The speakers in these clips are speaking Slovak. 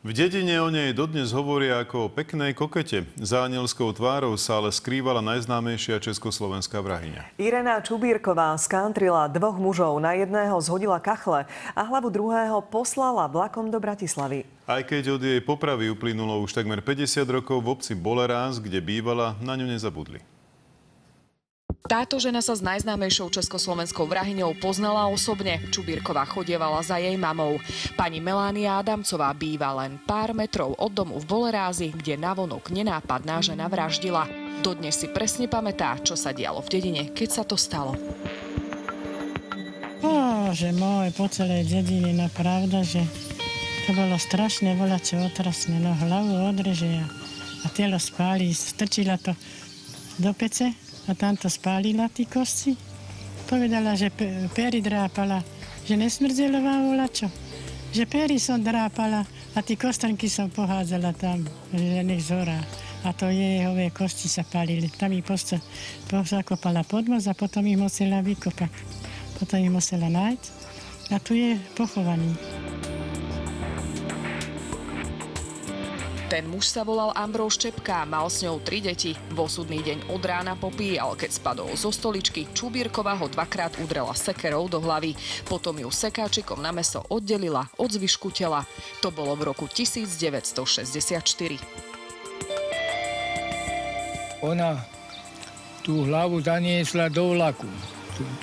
V dedine o nej dodnes hovoria ako o peknej kokete. Za anielskou tvárou sa ale skrývala najznámejšia československá vrahyňa. Irena Čubírková skantrila dvoch mužov. Na jedného zhodila kachle a hlavu druhého poslala vlakom do Bratislavy. Aj keď od jej popravy uplynulo už takmer 50 rokov, v obci Boleráz, kde bývala, na ňu nezabudli. Táto žena sa s najznámejšou československou vrahyňou poznala osobne. Čubírková chodievala za jej mamou. Pani Melánia Adamcová býva len pár metrov od domu v Bolerázi, kde navonok nenápadná žena vraždila. Dodnes si presne pamätá, čo sa dialo v dedine, keď sa to stalo. Bože môj, po celej dedine, no pravda, že to bolo strašné, volačo otrasné, no hlavu odreže a telo spáli, strčila to do pece. A tam to spálila tí kosti. Povedala, že pery drápala, že nesmrdzelová volačo. Že pery som drápala a tí kostanky som pohádzala tam, že nech zorá. A to jehové kosti sa palili. Tam ich zakopala podmoz a potom ich musela vykopať. Potom ich musela nájsť. A tu je pochovaný. Ten muž sa volal Ambróž Čepka, mal s ňou 3 deti. V osudný deň od rána popíjal, keď spadol zo stoličky. Čubírková ho dvakrát udrela sekerou do hlavy. Potom ju sekáčikom na mäso oddelila od zvyšku tela. To bolo v roku 1964. Ona tú hlavu zaniesla do vlaku.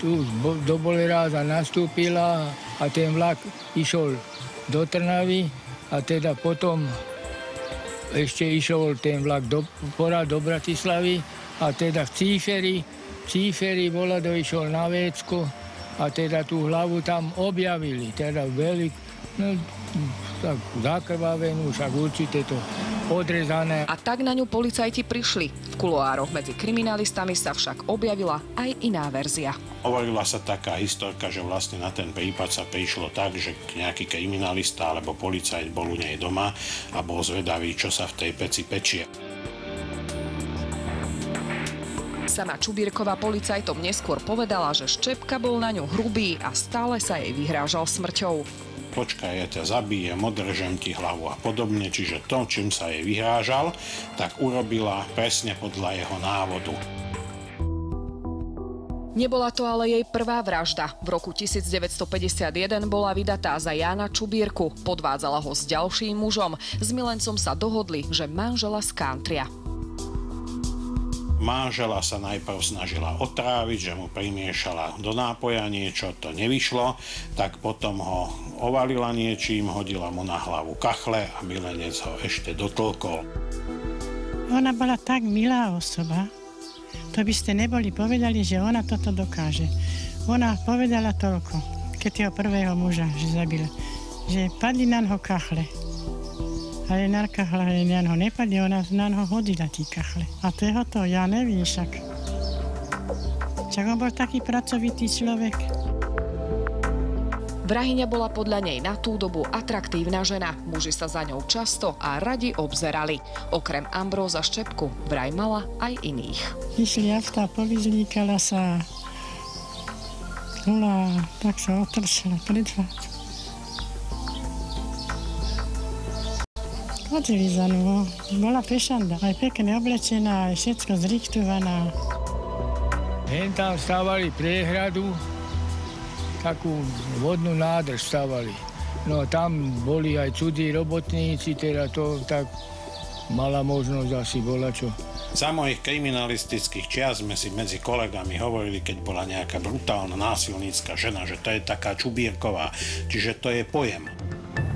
Tu do Boleráza nastúpila a ten vlak išiel do Trnavy a teda potom ešte išiel ten vlak do Bratislavy a teda v Cíferi volado išiel na Vécko a teda tú hlavu tam objavili. Teda tak zakrvavenú, však určite to odrezané. A tak na ňu policajti prišli. V kuloároch medzi kriminalistami sa však objavila aj iná verzia. Hovorila sa taká historka, že vlastne na ten prípad sa prišlo tak, že nejaký kriminalista alebo policajt bol u nej doma a bol zvedavý, čo sa v tej peci pečie. Sama Čubírková policajtom neskôr povedala, že Ščepka bol na ňu hrubý a stále sa jej vyhrážal smrťou. Počkaj, ja ťa zabijem, održem ti hlavu a podobne. Čiže to, čím sa jej vyhrážal, tak urobila presne podľa jeho návodu. Nebola to ale jej prvá vražda. V roku 1951 bola vydatá za Jána Čubírku. Podvádzala ho s ďalším mužom. S milencom sa dohodli, že manžela skántria. Manžela sa najprv snažila otráviť, že mu primiešala do nápoja niečo, to nevyšlo, tak potom ho ovalila niečím, hodila mu na hlavu kachle a milenec ho ešte dotlkol. Ona bola tak milá osoba, to by ste neboli povedali, že ona toto dokáže. Ona povedala toľko, keď toho prvého muža že zabila, že padli na ňo kachle. Ale na kachle na ňo nepadli, ona na ňo hodila tí kachle. A to je to, ja neviem však. Však on bol taký pracovitý človek. Vrahyňa bola podľa nej na tú dobu atraktívna žena. Muži sa za ňou často a radi obzerali. Okrem Ambróza Ščepku vraj mala aj iných. Išli avta, povyzlíkala sa. Tak sa otršila pred vás. Chodili za ňou. Bola pešanda. Aj pekne oblečená, aj všetko zrichtovaná. Hen tam stávali priehradu, takú vodnú nádrž stávali. No a tam boli aj cudzí robotníci, teda to tak mala možnosť asi volačo. Za mojich kriminalistických čias sme si medzi kolegami hovorili, keď bola nejaká brutálna násilnícka žena, že to je taká Čubírková, čiže to je pojem.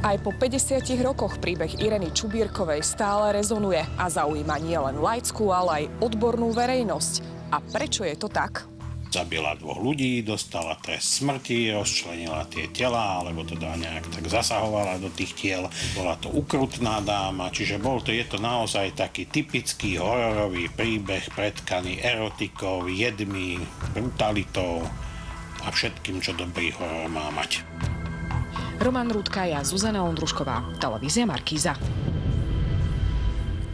Aj po 50 rokoch príbeh Ireny Čubírkovej stále rezonuje a zaujíma nielen laickú, ale aj odbornú verejnosť. A prečo je to tak? Zabila 2 ľudí, dostala trest smrti, rozčlenila tie tela, alebo teda nejak tak zasahovala do tých tiel. Bola to ukrutná dáma, čiže je to naozaj taký typický hororový príbeh pretkaný erotikou, jedmi, brutalitou a všetkým, čo dobrý horor má mať. Roman Rúdka, ja Zuzana Ondrušková, televízia Markíza.